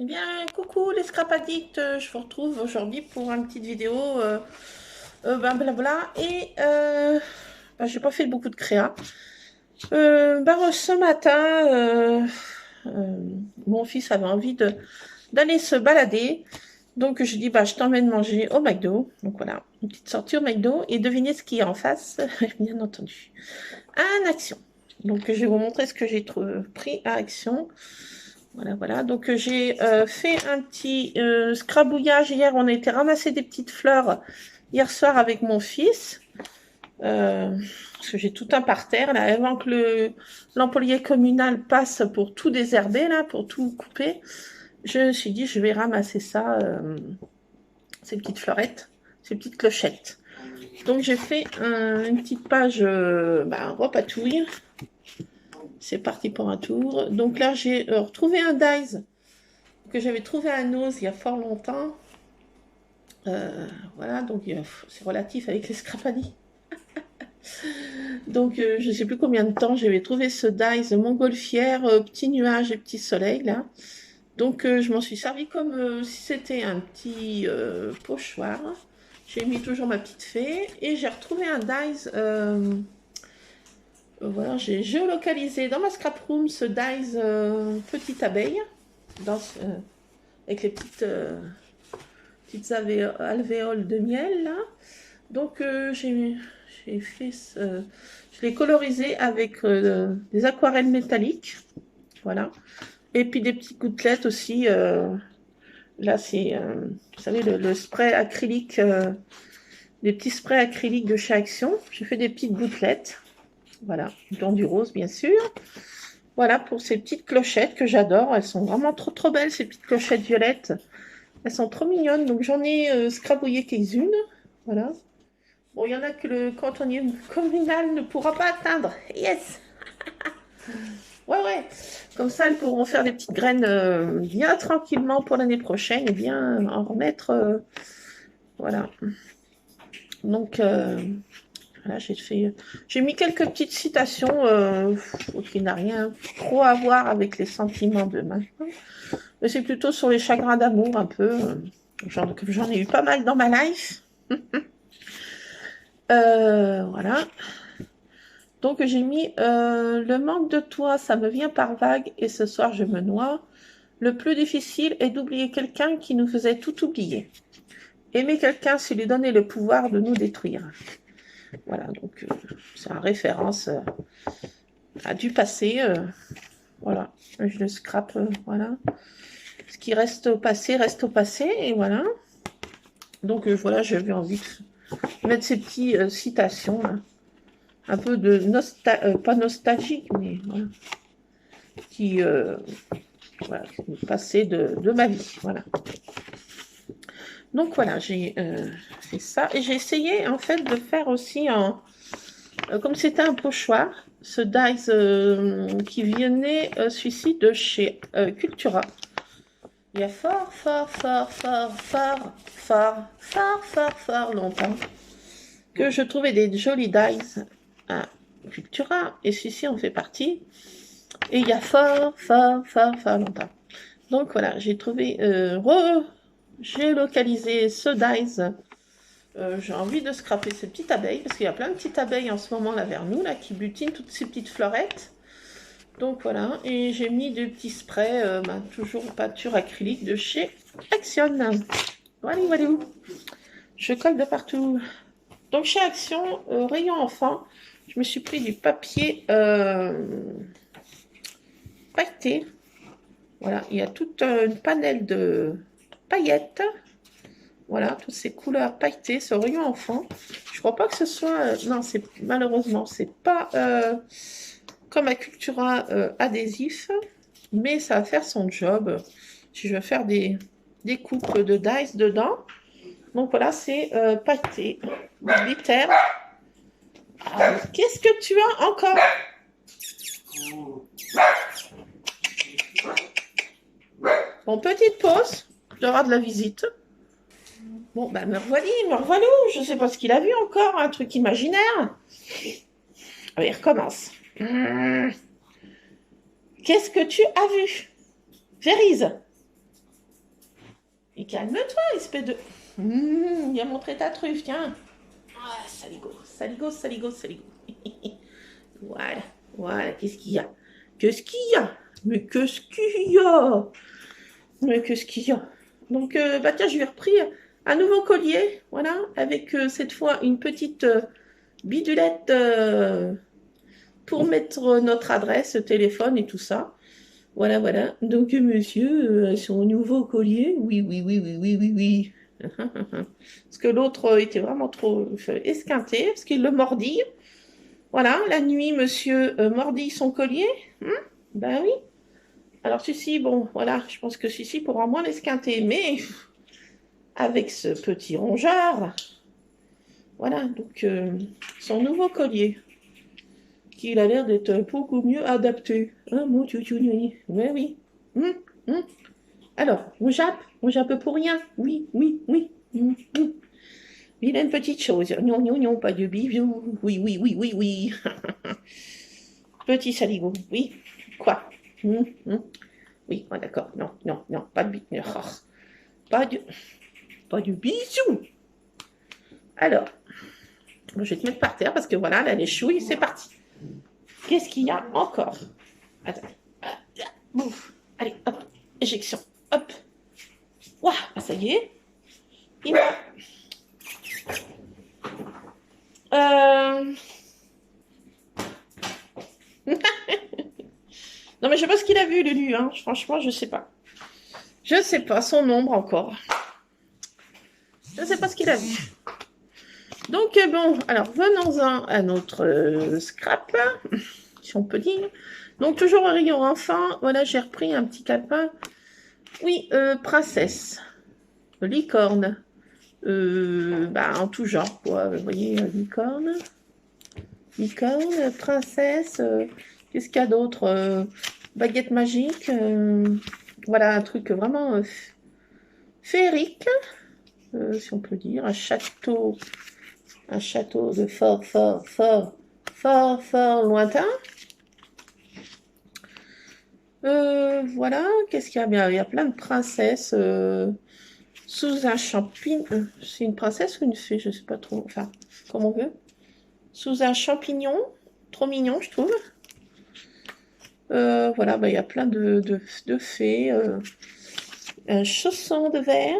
bien, coucou les scrap addicts, je vous retrouve aujourd'hui pour une petite vidéo, blabla, et j'ai pas fait beaucoup de créa. Ce matin, mon fils avait envie d'aller se balader, donc je dis je t'emmène manger au McDo, donc voilà, une petite sortie au McDo, et devinez ce qu'il y a en face, bien entendu, un Action. Donc je vais vous montrer ce que j'ai pris à Action. Voilà. Donc j'ai fait un petit scrabouillage hier. On a été ramasser des petites fleurs hier soir avec mon fils. Parce que j'ai tout un parterre là. Avant que l'employé communal passe pour tout désherber là, pour tout couper, je me suis dit je vais ramasser ça, ces petites fleurettes, ces petites clochettes. Donc j'ai fait une petite page repatouille. C'est parti pour un tour. Donc là, j'ai retrouvé un dies que j'avais trouvé à Nose il y a fort longtemps. Voilà, donc c'est relatif avec les Scrapani. Donc je ne sais plus combien de temps j'avais trouvé ce dies montgolfière, petit nuage et petit soleil là. Donc je m'en suis servi comme si c'était un petit pochoir. J'ai mis toujours ma petite fée et j'ai retrouvé un dies. Voilà, j'ai géolocalisé dans ma scrap room ce dies petite abeille avec les petites alvéoles de miel là. Donc j'ai fait je l'ai colorisé avec des aquarelles métalliques, voilà, et puis des petites gouttelettes aussi. Là c'est vous savez le spray acrylique, des petits sprays acryliques de chez Action. J'ai fait des petites gouttelettes, voilà, dans du rose bien sûr. Voilà pour ces petites clochettes que j'adore. Elles sont vraiment trop belles, ces petites clochettes violettes. Elles sont trop mignonnes. Donc j'en ai scrabouillé quelques-unes. Voilà. Bon, il y en a que le cantonnier communal ne pourra pas atteindre. Yes. Ouais. Comme ça, elles pourront faire des petites graines bien tranquillement pour l'année prochaine et bien en remettre. Voilà. Donc, voilà, j'ai mis quelques petites citations qui n'a rien trop à voir avec les sentiments de maintenant. Mais c'est plutôt sur les chagrins d'amour un peu. J'en ai eu pas mal dans ma life. Voilà. Donc j'ai mis le manque de toi, ça me vient par vague et ce soir je me noie. Le plus difficile est d'oublier quelqu'un qui nous faisait tout oublier. Aimer quelqu'un, c'est lui donner le pouvoir de nous détruire. Voilà, donc c'est en référence à du passé. Voilà, je le scrape, voilà. Ce qui reste au passé, et voilà. Donc voilà, j'avais envie de mettre ces petites citations, là. Un peu de pas nostalgique, mais voilà. Qui passé de ma vie, voilà. Donc voilà, j'ai fait ça et j'ai essayé en fait de faire aussi comme c'était un pochoir, ce dies qui venait celui-ci de chez Cultura. Il y a fort longtemps que je trouvais des jolis dies à Cultura et celui-ci en fait partie. Et il y a fort longtemps. Donc voilà, j'ai trouvé, j'ai localisé ce dies. J'ai envie de scraper ces petites abeilles, parce qu'il y a plein de petites abeilles en ce moment là vers nous, là, qui butinent toutes ces petites fleurettes. Donc voilà, et j'ai mis des petits sprays, toujours peinture acrylique de chez Action. Voilà. Je colle de partout. Donc chez Action, rayon enfant, je me suis pris du papier pailleté. Voilà, il y a toute une panelle de paillettes. Voilà, toutes ces couleurs pailletées, ce rayon enfant. Je crois pas que ce soit... non, malheureusement, c'est pas comme à Cultura adhésif, mais ça va faire son job. Si je veux faire des coupes de dice dedans. Donc voilà, c'est pailleté, glitter. Qu'est-ce que tu as encore? Bon, petite pause. Je dois de la visite. Bon, me revoilà. Je sais pas ce qu'il a vu encore, un truc imaginaire. Allez, il recommence. Qu'est-ce que tu as vu? Vérise. Et calme-toi, espèce de... Viens montrer ta truffe, tiens. Ah, saligo, saligo, saligo, saligo. Voilà, voilà, qu'est-ce qu'il y a? Qu'est-ce qu'il y a? Mais qu'est-ce qu'il y a? Mais qu'est-ce qu'il y a? Donc, bah tiens, je lui ai repris un nouveau collier, voilà, avec cette fois une petite bidulette pour mettre notre adresse, téléphone et tout ça. Voilà, voilà. Donc, monsieur, son nouveau collier, oui, oui, oui, oui, oui, oui, oui. Parce que l'autre était vraiment trop esquinté, parce qu'il le mordit. Voilà, la nuit, monsieur mordit son collier. Ben oui. Alors, celui-ci, bon, voilà, je pense que celui-ci pourra moins l'esquinter, mais avec ce petit rongeur, voilà, donc son nouveau collier, qui a l'air d'être beaucoup mieux adapté. Hein, mon chouchouni. Ouais, oui. Alors, on jappe pour rien. Oui, oui, oui. Vilaine petite chose. Non, non, non, pas de bisous. Oui, oui, oui, oui, oui. Petit saligo. Oui. Quoi? Oui, oh, d'accord. Non, non, non, pas de bisous. Pas de bisous. Alors, je vais te mettre par terre parce que voilà, là, les chouilles, c'est parti. Qu'est-ce qu'il y a encore? Attends. Bouf. Allez, hop. Éjection. Hop. Waouh, ça y est. Il va. Non, mais je sais pas ce qu'il a vu, Lulu. Hein. Franchement, je sais pas. Je sais pas, son ombre encore. Je sais pas ce qu'il a vu. Donc, bon, alors, venons-en à notre scrap, si on peut dire. Donc, toujours au rayon enfant. Voilà, j'ai repris un petit calepin. Oui, princesse. Licorne. En tout genre, quoi. Vous voyez, licorne. Licorne, princesse. Qu'est-ce qu'il y a d'autre? Baguette magique. Voilà, un truc vraiment féerique, si on peut dire. Un château de fort lointain. Voilà, qu'est-ce qu'il y a bien? Il y a plein de princesses sous un champignon. C'est une princesse ou une fée? Je sais pas trop. Enfin, comme on veut. Sous un champignon. Trop mignon, je trouve. Voilà, il y a plein de fées. Un chausson de verre.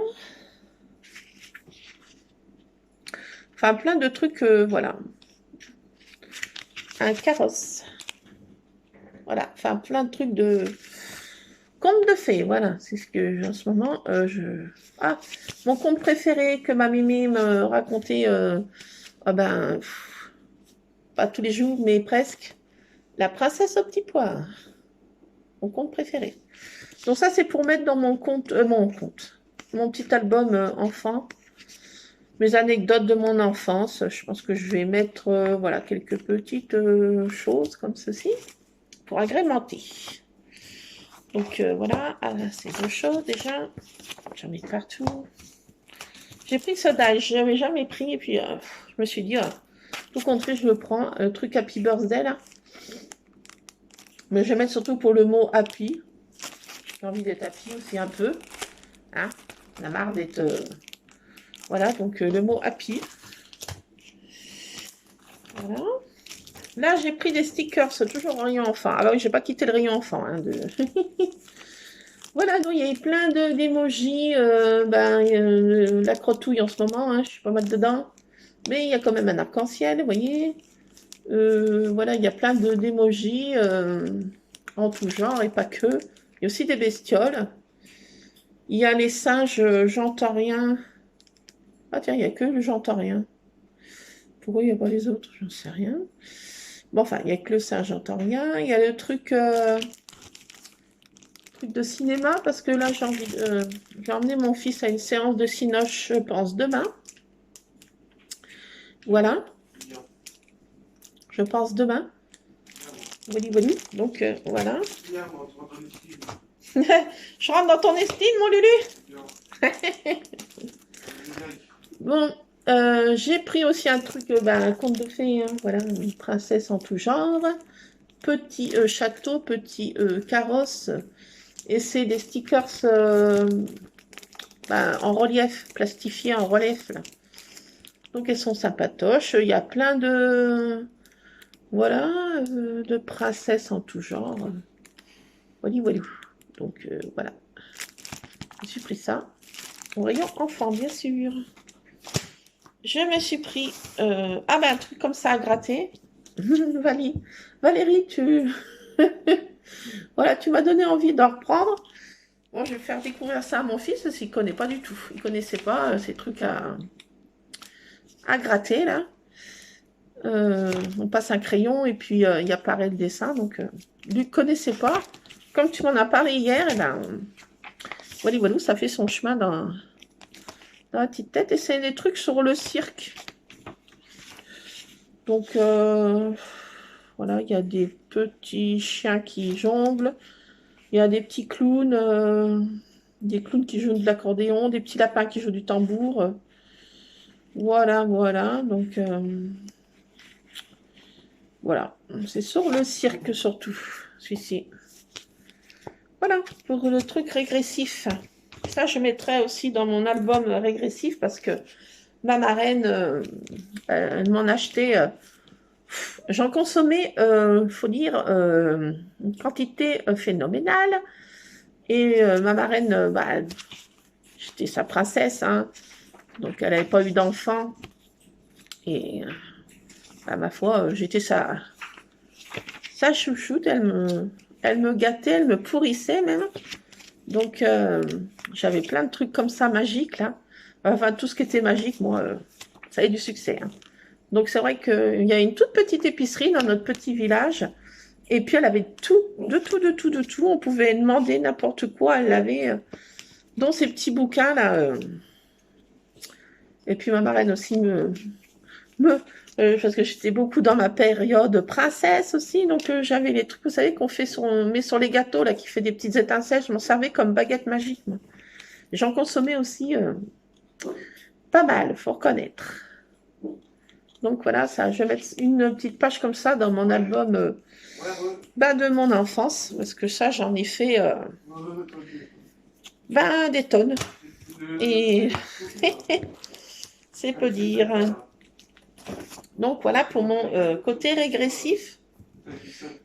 Enfin, plein de trucs, voilà. Un carrosse. Voilà, enfin, plein de trucs de... Conte de fées, voilà. C'est ce que j'ai en ce moment. Ah, mon conte préféré que ma Mimi me racontait, pas tous les jours, mais presque. La princesse au petit pois. Mon conte préféré. Donc ça, c'est pour mettre dans mon compte, mon petit album enfant. Mes anecdotes de mon enfance. Je pense que je vais mettre, voilà, quelques petites choses comme ceci pour agrémenter. Donc voilà, c'est deux choses déjà. J'en ai partout. J'ai pris ce die, je n'avais jamais pris. Et puis je me suis dit, tout compte fait, je le prends. Un truc Happy Birthday là. Mais je vais mettre surtout pour le mot happy. J'ai envie d'être happy aussi un peu. Hein, on a marre d'être... Voilà, donc le mot happy. Voilà. Là, j'ai pris des stickers, toujours rayon enfant. Alors oui, je n'ai pas quitté le rayon enfant. Hein, Voilà, donc il y a plein d'émojis. La crotouille en ce moment, hein, je suis pas mal dedans. Mais il y a quand même un arc-en-ciel, vous voyez. Voilà, il y a plein d'émojis en tout genre et pas que. Il y a aussi des bestioles. Il y a les singes, j'entends rien. Ah tiens, il n'y a que le j'entends rien. Pourquoi il n'y a pas les autres? J'en sais rien. Bon, enfin, il n'y a que le singe, j'entends rien. Il y a le truc de cinéma, parce que là, j'ai emmené mon fils à une séance de cinoche, je pense, demain. Voilà. Je pense demain. Voilà, voilà. Donc, voilà. Je rentre dans ton estime, mon Lulu. Bon, j'ai pris aussi un truc, un conte de fées, hein, voilà, une princesse en tout genre, petit château, petit carrosse, et c'est des stickers en relief, plastifiées en relief, là. Donc, elles sont sympatoches. Il y a plein de... Voilà, de princesses en tout genre. Voilà, voilà. Donc, voilà. Je me suis pris ça. Au rayon enfant, bien sûr. Je me suis pris... un truc comme ça à gratter. Valérie, tu... voilà, tu m'as donné envie d'en reprendre. Bon, je vais faire découvrir ça à mon fils, parce qu'il ne connaît pas du tout. Il ne connaissait pas ces trucs à gratter, là. On passe un crayon, et puis il apparaît le dessin. Donc, lui ne connaissait pas. Comme tu m'en as parlé hier, et ben... Voilà, voilà, ça fait son chemin dans la petite tête. Et c'est des trucs sur le cirque. Donc, voilà, il y a des petits chiens qui jonglent. Il y a des petits clowns, des clowns qui jouent de l'accordéon, des petits lapins qui jouent du tambour. Voilà, voilà. Donc, voilà. C'est sur le cirque surtout, celui-ci. Voilà, pour le truc régressif. Ça, je mettrai aussi dans mon album régressif parce que ma marraine, elle m'en achetait... J'en consommais, faut dire, une quantité phénoménale. Et ma marraine, j'étais sa princesse, hein, donc elle n'avait pas eu d'enfant. Et ma foi, j'étais sa chouchoute. Elle me gâtait, elle me pourrissait même. Donc j'avais plein de trucs comme ça magiques là. Enfin, tout ce qui était magique, moi, ça a eu du succès. Hein. Donc c'est vrai qu'il y a une toute petite épicerie dans notre petit village. Et puis elle avait tout, de tout, de tout, de tout. On pouvait demander n'importe quoi. Elle avait, dont ces petits bouquins là. Et puis ma marraine aussi parce que j'étais beaucoup dans ma période princesse aussi. Donc j'avais les trucs, vous savez, qu'on met sur les gâteaux là, qui fait des petites étincelles. Je m'en servais comme baguette magique. J'en consommais aussi pas mal, faut reconnaître. Donc voilà, ça, je vais mettre une petite page comme ça dans mon album de mon enfance, parce que ça, j'en ai fait des tonnes. Et c'est peu dire. Donc voilà pour mon côté régressif.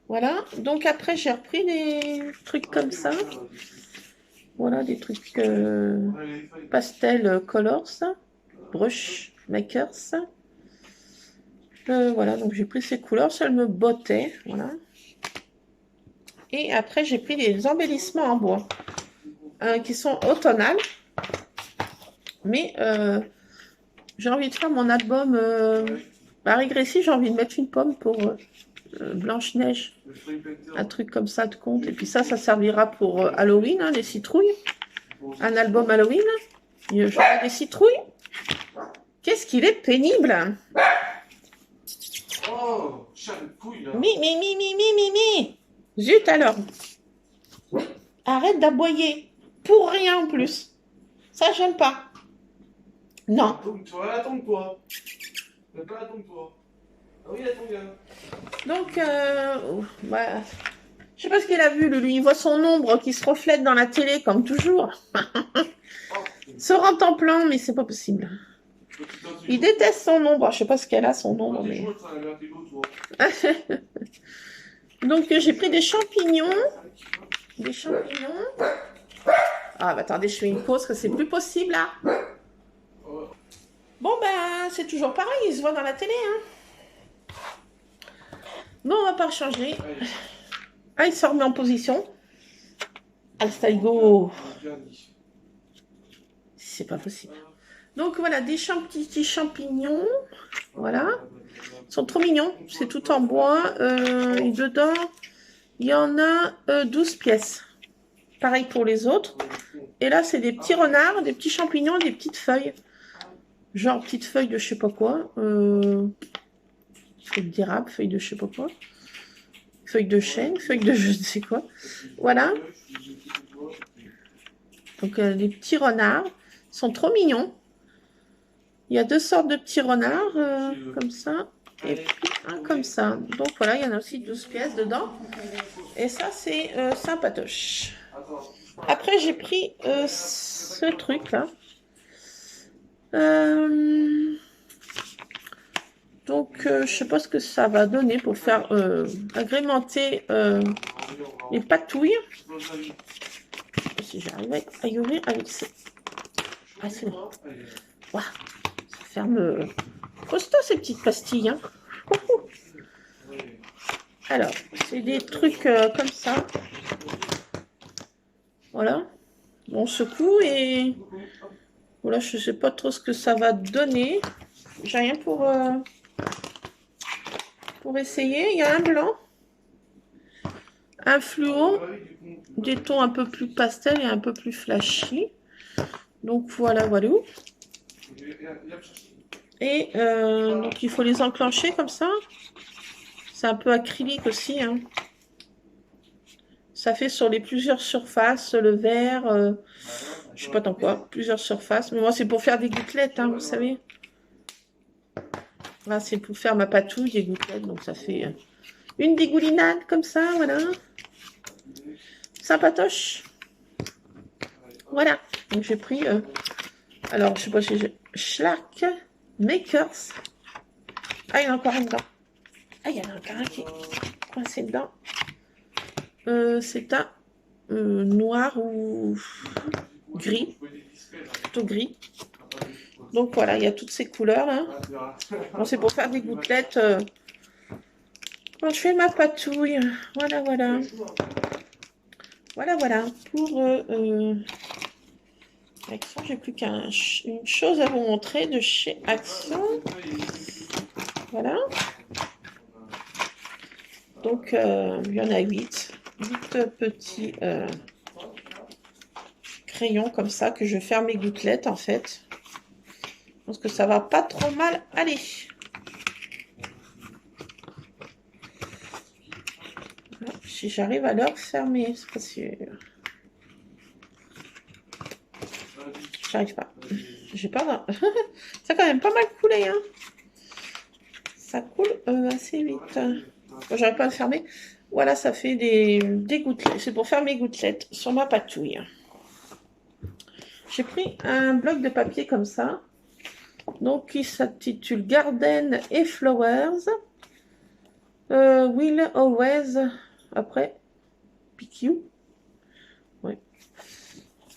Voilà, donc après j'ai repris des trucs comme ça. Voilà, des trucs pastel colors, brush makers. Voilà, donc j'ai pris ces couleurs, ça me bottait, voilà. Et après, j'ai pris des embellissements en bois, qui sont automnales. Mais j'ai envie de faire mon album régressif, j'ai envie de mettre une pomme pour Blanche-Neige. Un truc comme ça de conte. Et puis ça servira pour Halloween, hein, les citrouilles. Un album Halloween. J'aurai des citrouilles. Qu'est-ce qu'il est pénible! Oh, chat de couille là. Mi. Zut alors. Arrête d'aboyer. Pour rien en plus. Ça, j'aime pas. Non. Attends-toi. Attends-toi. Ah oui, attends-toi. Donc, je sais pas ce qu'il a vu, lui. Il voit son ombre qui se reflète dans la télé, comme toujours. Se rend en plan, mais c'est pas possible. Il déteste son ombre. Je sais pas ce qu'elle a, son ombre. Mais... Donc, j'ai pris des champignons. Ah, attendez, je fais une pause, que c'est plus possible, là. Bon, c'est toujours pareil. Il se voit dans la télé, hein. Non, on va pas changer. Ah, il se remet en position. Alstaigo. C'est pas possible. Donc voilà, des petits champignons. Voilà. Ils sont trop mignons. C'est tout en bois. Et dedans, il y en a 12 pièces. Pareil pour les autres. Et là, c'est des petits renards, des petits champignons, des petites feuilles. Genre petites feuilles de je sais pas quoi. Feuilles d'érable, feuilles de je sais pas quoi. Feuilles de chêne, feuilles de je ne sais quoi. Voilà. Donc les petits renards. Ils sont trop mignons. Il y a deux sortes de petits renards, comme ça, et puis un comme ça. Donc voilà, il y en a aussi 12 pièces dedans. Et ça, c'est sympatoche. Après, j'ai pris ce truc-là. Donc, je sais pas ce que ça va donner pour faire agrémenter les patouilles. Si j'arrive à y ouvrir avec ces... Ah, c'est bon. Wow, ça ferme costaud ces petites pastilles. Hein. Alors, c'est des trucs comme ça. Voilà. On secoue et... Voilà, je sais pas trop ce que ça va donner. J'ai rien pour essayer. Il y a un blanc, un fluo, des tons un peu plus pastel et un peu plus flashy. Donc voilà, voilà. Et donc il faut les enclencher comme ça. C'est un peu acrylique aussi. Hein. Ça fait sur les plusieurs surfaces, le vert, je sais pas tant quoi, plusieurs surfaces. Mais moi c'est pour faire des gouttelettes, hein, vous savez. Là c'est pour faire ma patouille, des gouttelettes. Donc ça fait une dégoulinade comme ça, voilà. Sympatoche. Voilà. Donc j'ai pris, alors je sais pas si j'ai... Schlark Makers. Ah, il y en a encore un dedans. Ah, il y en a encore un qui est coincé dedans. C'est un noir ou gris. Plutôt gris. Donc voilà, il y a toutes ces couleurs là. Bon, c'est pour faire des gouttelettes. Quand je fais ma patouille. Voilà, voilà. Voilà, voilà. Pour Action, j'ai plus qu'une chose à vous montrer de chez Action. Voilà. Donc, il y en a 8. 8 petits crayons comme ça que je vais faire mes gouttelettes en fait. Je pense que ça va pas trop mal aller. Voilà. Si j'arrive à leur fermer, c'est pas sûr. J'arrive pas. J'ai pas. Ça a quand même pas mal coulé, hein. Ça coule assez vite. Bon, j'arrive pas à le fermer. Voilà, ça fait des gouttelettes. C'est pour faire mes gouttelettes sur ma patouille. J'ai pris un bloc de papier comme ça. Donc, il s'intitule Garden et Flowers. Will always. Après, pick you. Ouais.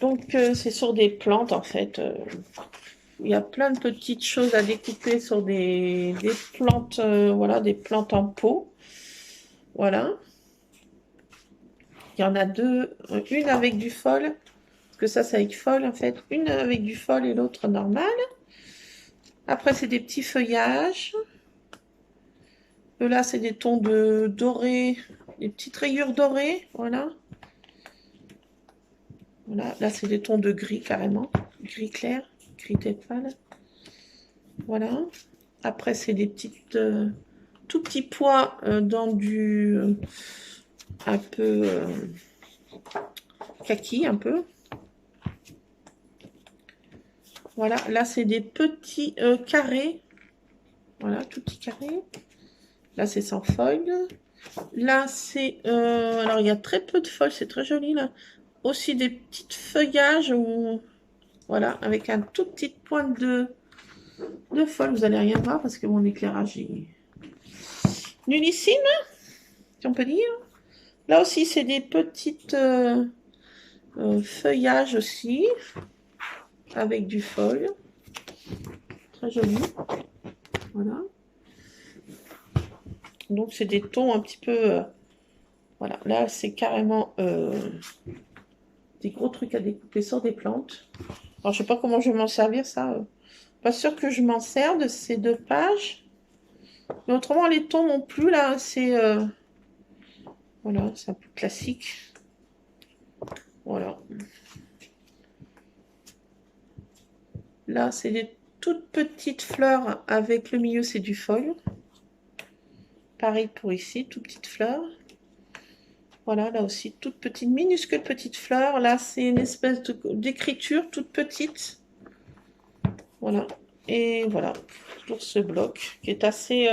Donc, c'est sur des plantes en fait. Il y a plein de petites choses à découper sur des plantes, voilà, des plantes en pot. Voilà. Il y en a deux, une avec du fol, parce que ça c'est avec fol en fait. Une avec du fol et l'autre normal. Après, c'est des petits feuillages. Là, c'est des tons de doré, des petites rayures dorées, voilà. Voilà, là, c'est des tons de gris carrément, gris clair, gris d'étoile. Voilà. Après, c'est des petites, tout petits pois dans du un peu kaki, un peu. Voilà, là, c'est des petits carrés. Voilà, tout petits carrés. Là, c'est sans feuilles. Là, c'est... alors, il y a très peu de feuilles, c'est très joli, là. Aussi des petits feuillages, où, voilà, avec un tout petit pointe de feuilles. Vous n'allez rien voir parce que mon éclairage est nullissime, si on peut dire. Là aussi, c'est des petites feuillages aussi, avec du feuille. Très joli. Voilà. Donc, c'est des tons un petit peu... voilà, là, c'est carrément des gros trucs à découper sur des plantes. Alors, je sais pas comment je vais m'en servir, ça. Pas sûr que je m'en sers de ces 2 pages. Mais autrement, les tons non plus, là, c'est... voilà, c'est un peu classique. Voilà. Là, c'est des toutes petites fleurs avec le milieu, c'est du feuille. Pareil pour ici, toutes petites fleurs. Voilà, là aussi, toute petite, minuscule petite fleur. Là, c'est une espèce d'écriture toute petite. Voilà. Et voilà, pour ce bloc qui est assez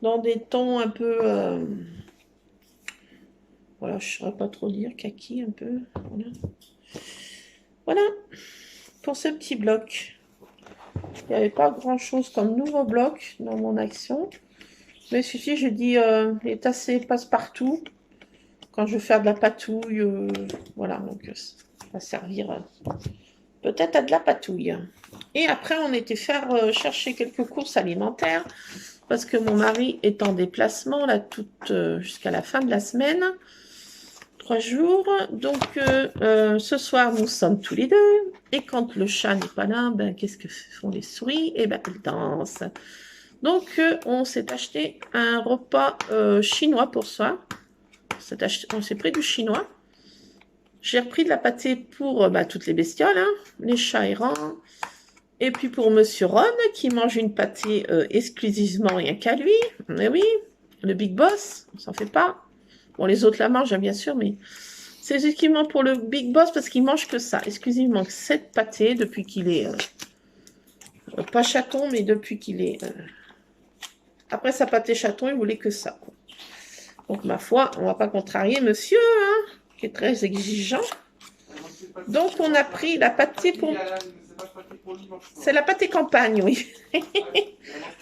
dans des tons un peu... voilà, je ne saurais pas trop dire, kaki un peu. Voilà. Voilà. pour ce petit bloc. Il n'y avait pas grand-chose comme nouveau bloc dans mon action. Mais celui-ci, je dis, il est assez passe-partout. Quand je veux faire de la patouille, voilà, donc ça va servir peut-être à de la patouille. Et après, on était faire chercher quelques courses alimentaires parce que mon mari est en déplacement là jusqu'à la fin de la semaine. 3 jours. Donc, ce soir, nous sommes tous les deux. Et quand le chat n'est pas là, ben, qu'est-ce que font les souris? Eh ben, elles dansent. Donc, on s'est acheté un repas chinois pour soi. On s'est pris du chinois. J'ai repris de la pâtée pour toutes les bestioles, hein, les chats errants. Et puis pour Monsieur Ron, qui mange une pâtée exclusivement rien qu'à lui. Mais oui, le Big Boss, on s'en fait pas. Bon, les autres la mangent, bien sûr, mais c'est exclusivement pour le Big Boss parce qu'il mange que ça, exclusivement que cette pâtée depuis qu'il est pas chaton, mais depuis qu'il est après sa pâtée chaton, il voulait que ça. Quoi. Donc ma foi, on va pas contrarier Monsieur, hein, qui est très exigeant. Donc on a pris la pâtée pour. C'est la pâtée campagne, oui.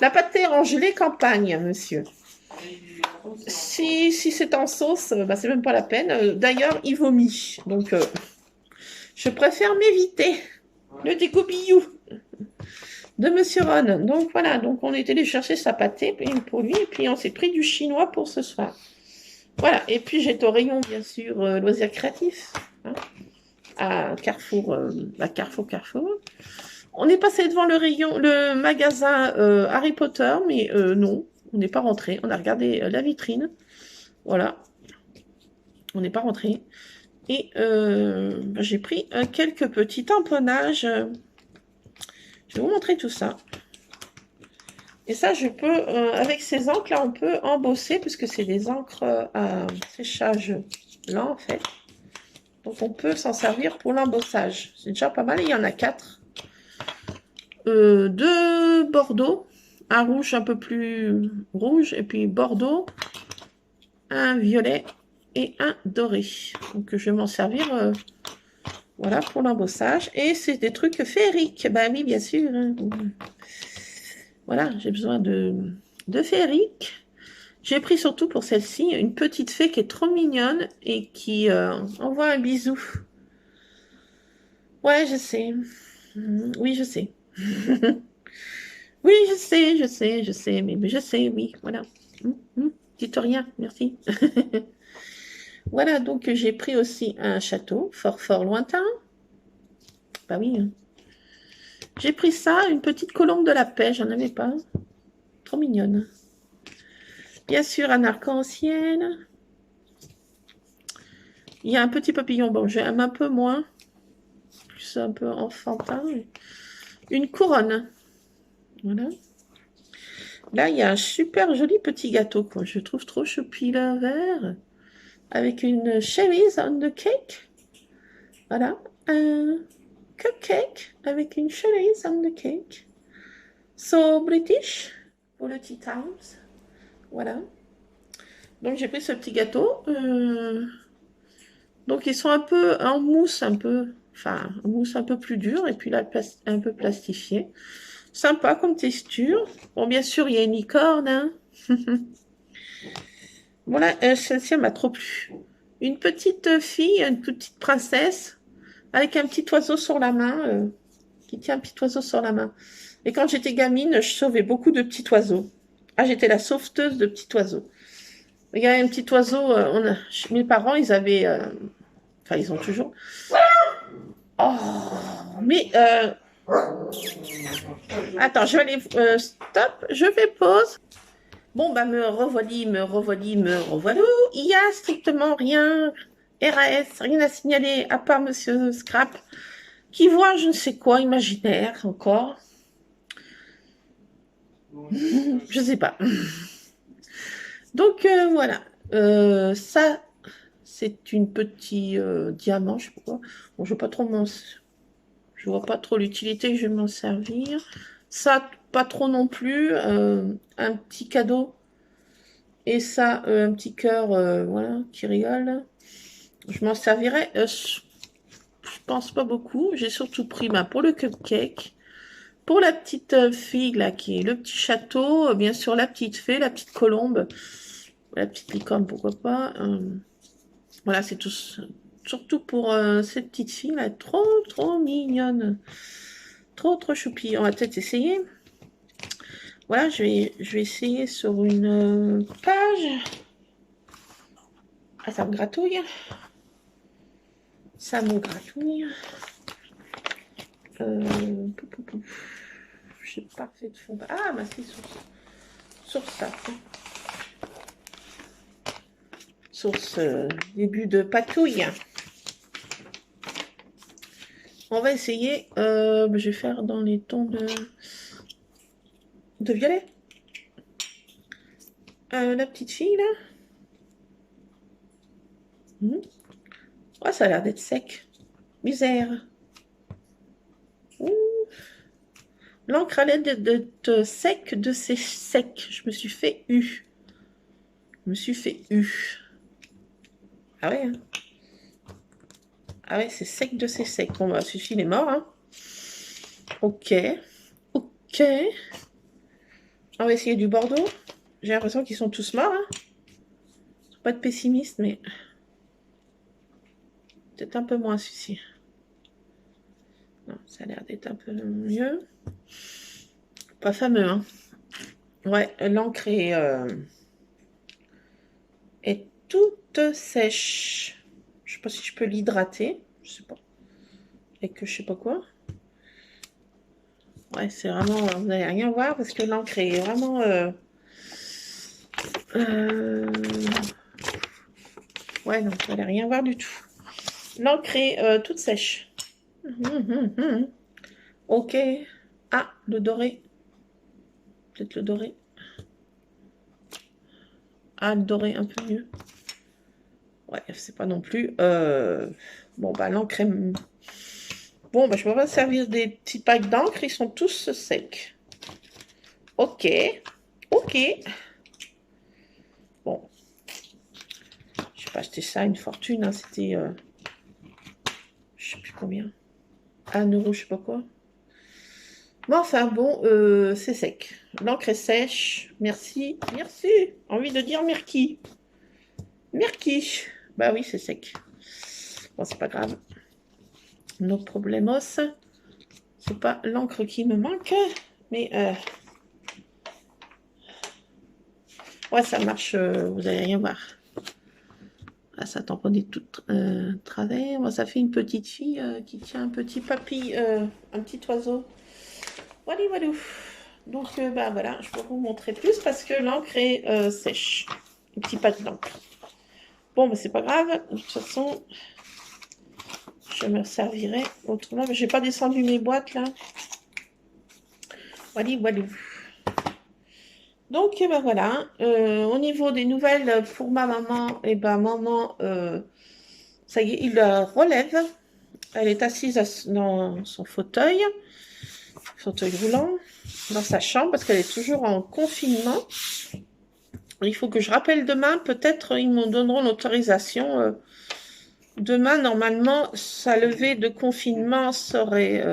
La pâtée en gelée campagne, monsieur. Si c'est en sauce, c'est même pas la peine. D'ailleurs, il vomit. Donc, je préfère m'éviter le dégoubillou de Monsieur Ron. Donc, voilà. Donc, on est allé chercher sa pâtée pour lui. Et puis, on s'est pris du chinois pour ce soir. Voilà. Et puis, j'étais au rayon, bien sûr, loisirs créatifs. Hein, à Carrefour. Carrefour. On est passé devant le magasin Harry Potter, mais non. On n'est pas rentré. On a regardé la vitrine. Voilà. On n'est pas rentré. Et j'ai pris quelques petits tamponnages. Je vais vous montrer tout ça. Et ça, je peux, avec ces encres-là, on peut embosser, puisque c'est des encres à séchage lent, en fait. Donc, on peut s'en servir pour l'embossage. C'est déjà pas mal. Il y en a 4. 2 Bordeaux. Un rouge un peu plus rouge, et puis Bordeaux, un violet et un doré. Donc je vais m'en servir voilà, pour l'embossage. Et c'est des trucs féeriques. Ben oui, bien sûr. Hein. Voilà, j'ai besoin de féerique. J'ai pris surtout pour celle-ci une petite fée qui est trop mignonne et qui envoie un bisou. Ouais, je sais. Oui, je sais. Oui, je sais, mais je sais, oui, voilà. Dites rien, merci. Voilà, donc j'ai pris aussi un château, fort lointain. Bah oui. J'ai pris ça, une petite colombe de la paix, j'en avais pas. Trop mignonne. Bien sûr, un arc-en-ciel. Il y a un petit papillon, bon, j'aime un peu moins. Plus un peu enfantin. Une couronne. Voilà. Là, il y a un super joli petit gâteau, quoi. Je trouve trop choupi, là, vert. Avec une cherries on the cake. Voilà. Un cupcake avec une cherries on the cake. So British pour le Tea Times. Voilà. Donc, j'ai pris ce petit gâteau. Donc, ils sont un peu en mousse, en mousse un peu plus dure. Et puis là, un peu plastifié. Sympa comme texture. Bon, bien sûr, il y a une licorne. Hein. Voilà, celle-ci, elle m'a trop plu. Une petite fille, une petite princesse, avec un petit oiseau sur la main, qui tient un petit oiseau sur la main. Et quand j'étais gamine, je sauvais beaucoup de petits oiseaux. Ah, j'étais la sauveteuse de petits oiseaux. Il y a un petit oiseau, mes parents, ils avaient... Enfin, ils ont toujours... Oh, mais... Attends, je vais aller... stop, je fais pause. Bon, bah, me revoilà. Il y a strictement rien, RAS, rien à signaler, à part Monsieur Scrap, qui voit je ne sais quoi, imaginaire, encore. Je sais pas. Donc, voilà. Ça, c'est une petite diamant, je sais pas quoi. Bon, je vois pas trop l'utilité que je vais m'en servir. Ça, pas trop non plus. Un petit cadeau. Et ça, un petit cœur, voilà, qui rigole. Je m'en servirai pense pas beaucoup. J'ai surtout pris pour le cupcake. Pour la petite fille, là, qui est le petit château. Bien sûr, la petite fée, la petite colombe. La petite licorne, pourquoi pas. Voilà, c'est tout. Surtout pour cette petite fille, là. Trop, trop mignonne. Trop, trop choupie. On va peut-être essayer. Voilà, je vais essayer sur une page. Ah, ça me gratouille. Ça me gratouille. Je n'ai pas fait de fond. Ah, bah c'est sur ça. Sur ce début de patouille. On va essayer. Je vais faire dans les tons de violet. La petite fille, là. Oh, ça a l'air d'être sec. Misère. L'encre a l'air d'être sec de ces secs. Je me suis fait U. Je me suis fait U. Ah ouais, hein. Ah ouais, c'est sec de ces secs. Bon, bah, celui-ci, il est mort, hein. Ok. Ok. On va essayer du Bordeaux. J'ai l'impression qu'ils sont tous morts, hein. Pas de pessimiste, mais... peut-être un peu moins, celui-ci. Non, ça a l'air d'être un peu mieux. Pas fameux, hein. Ouais, l'encre est toute sèche. Je sais pas si je peux l'hydrater. Je sais pas. Avec je sais pas quoi. Ouais, c'est vraiment... vous n'allez rien voir parce que l'encre est vraiment... ouais, non, vous n'allez rien voir du tout. L'encre est toute sèche. Ok. Ah, le doré. Peut-être le doré. Ah, le doré, un peu mieux. Ouais, c'est pas non plus... bon, bah, l'encre est... bon, bah, je peux pas servir des petits packs d'encre. Ils sont tous secs. Ok. Ok. Bon. Je vais pas acheter ça une fortune. Hein. C'était... je sais plus combien. 1 €, je sais pas quoi. Bon, enfin, bon, c'est sec. L'encre est sèche. Merci. Merci. Envie de dire merci. Merci. Bah oui, c'est sec. Bon, c'est pas grave. No problemos. C'est pas l'encre qui me manque. Mais, ouais, ça marche. Vous allez rien voir. Ah, ça tamponnait tout travers. Bon, ça fait une petite fille qui tient un petit papy, un petit oiseau. Voilà, voilà. Donc, bah voilà, je peux vous montrer plus parce que l'encre est sèche. Un petit pack d'encre. Bon, mais c'est pas grave. De toute façon, je me servirai autrement. Mais j'ai pas descendu mes boîtes là. Voilà, voilà. Donc, ben voilà. Au niveau des nouvelles pour ma maman, et ben maman, ça y est, il la relève. Elle est assise dans son fauteuil roulant, dans sa chambre, parce qu'elle est toujours en confinement. Il faut que je rappelle demain, peut-être ils me donneront l'autorisation. Demain, normalement, sa levée de confinement serait...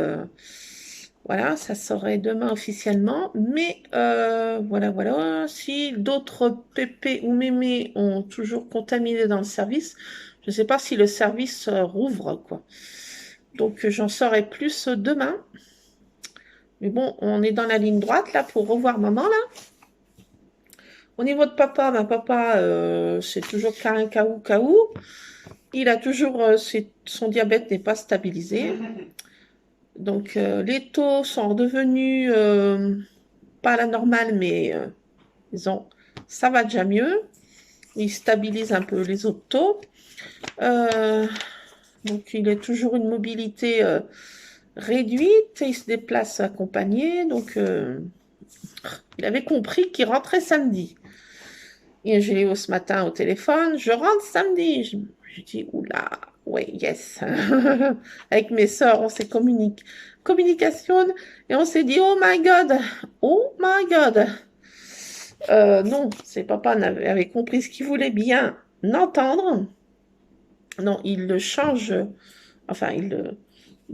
voilà, ça serait demain officiellement. Mais voilà, voilà. Si d'autres pépés ou mémés ont toujours contaminé dans le service, je ne sais pas si le service rouvre, quoi. Donc, j'en saurai plus demain. Mais bon, on est dans la ligne droite, là, pour revoir maman, là. Au niveau de papa, ben papa, c'est toujours un caou. Il a toujours... son diabète n'est pas stabilisé. Donc, les taux sont redevenus... pas à la normale, mais disons, ça va déjà mieux. Il stabilise un peu les autres taux. Donc, il a toujours une mobilité... réduite, et il se déplace accompagné, donc il avait compris qu'il rentrait samedi. Et je l'ai eu ce matin au téléphone, je rentre samedi. Je dis, oula, ouais, yes. Avec mes sœurs, on s'est communication, et on s'est dit, oh my god, oh my god. Non, c'est papa avait compris ce qu'il voulait bien entendre. Non, il le change. enfin, il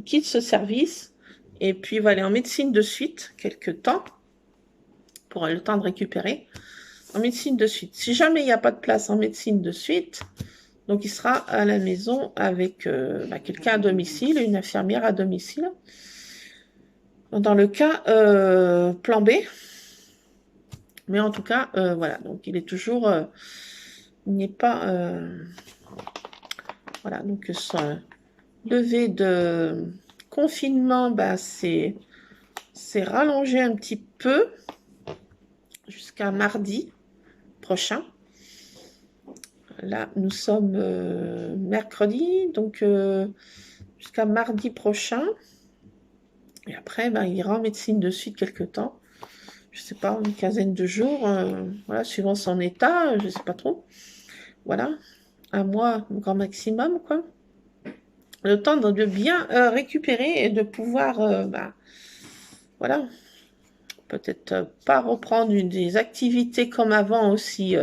quitte ce service et puis il va aller en médecine de suite, quelques temps, pour avoir le temps de récupérer. En médecine de suite. Si jamais il n'y a pas de place en médecine de suite, donc il sera à la maison avec quelqu'un à domicile, une infirmière à domicile. Dans le cas plan B. Mais en tout cas, voilà, donc il est toujours... il n'est pas... voilà, donc son levé de confinement, c'est rallongé un petit peu jusqu'à mardi prochain. Là, nous sommes mercredi, donc jusqu'à mardi prochain. Et après, il ira en médecine de suite quelques temps. Je sais pas, une quinzaine de jours, voilà, suivant son état, je sais pas trop. Voilà, un mois au grand maximum, quoi. Le temps de bien récupérer et de pouvoir, voilà, peut-être pas reprendre des activités comme avant aussi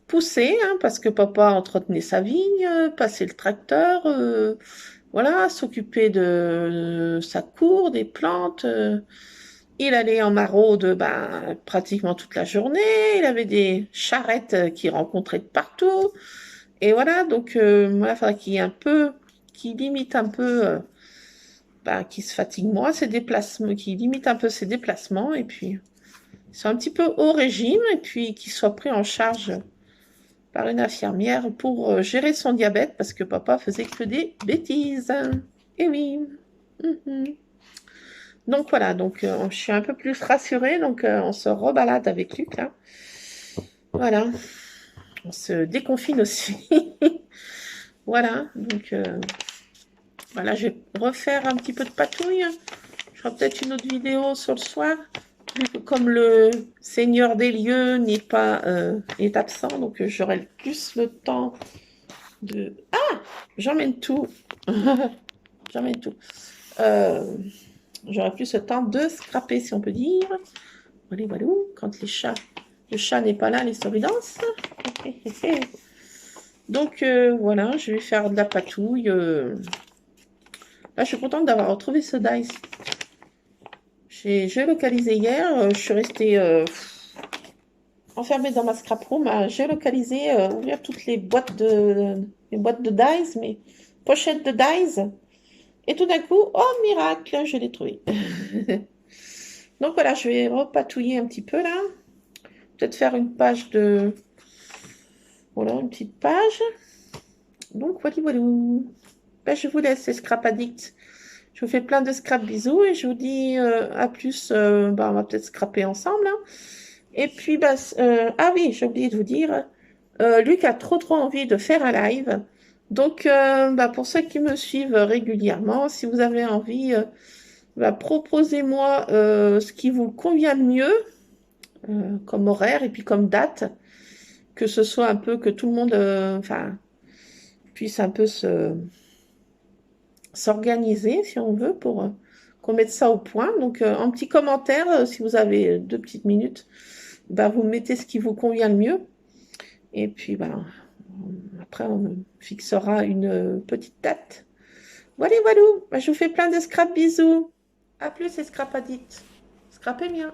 poussées, hein, parce que papa entretenait sa vigne, passait le tracteur, voilà, s'occuper de sa cour, des plantes. Il allait en maraude pratiquement toute la journée. Il avait des charrettes qu'il rencontrait de partout. Et voilà, donc voilà, il faudrait qu'il limite un peu, qu'il se fatigue moins ses déplacements, qu'il limite un peu ses déplacements, et puis qu'il soit un petit peu au régime, et puis qu'il soit pris en charge par une infirmière pour gérer son diabète, parce que papa faisait que des bêtises. Et oui. Donc voilà, donc je suis un peu plus rassurée, donc on se rebalade avec Luc, là. Voilà. On se déconfine aussi. Voilà, donc voilà, je vais refaire un petit peu de patouille. Je ferai peut-être une autre vidéo sur le soir, vu que comme le Seigneur des lieux est absent, donc j'aurai plus le temps de... Ah, j'emmène tout. J'emmène tout. J'aurai plus le temps de scraper, si on peut dire. Voilà, voilà, quand le chat n'est pas là, les souris dansent. Donc voilà, je vais faire de la patouille. Là, je suis contente d'avoir retrouvé ce dice. J'ai localisé hier. Je suis restée enfermée dans ma scrap room à géolocaliser, ouvrir toutes les boîtes de dice, mes pochettes de dice. Et tout d'un coup, oh miracle, je l'ai trouvé. Donc voilà, je vais repatouiller un petit peu là. Peut-être faire une page de... Voilà, une petite page. Donc voilà, voilà. Je vous laisse, les scrap addicts. Je vous fais plein de scrap bisous et je vous dis à plus. On va peut-être scraper ensemble. Hein. Et puis, ah oui, j'ai oublié de vous dire, Luc a trop envie de faire un live. Donc, pour ceux qui me suivent régulièrement, si vous avez envie, proposez-moi ce qui vous convient le mieux, comme horaire et puis comme date, que ce soit un peu que tout le monde, puisse un peu s'organiser, si on veut, pour qu'on mette ça au point. Donc, en petit commentaire, si vous avez 2 petites minutes, vous mettez ce qui vous convient le mieux. Et puis, après, on fixera une petite date. Voilà, voilà. Je vous fais plein de scrap bisous. À plus, les scrap addicts. Scrapez bien.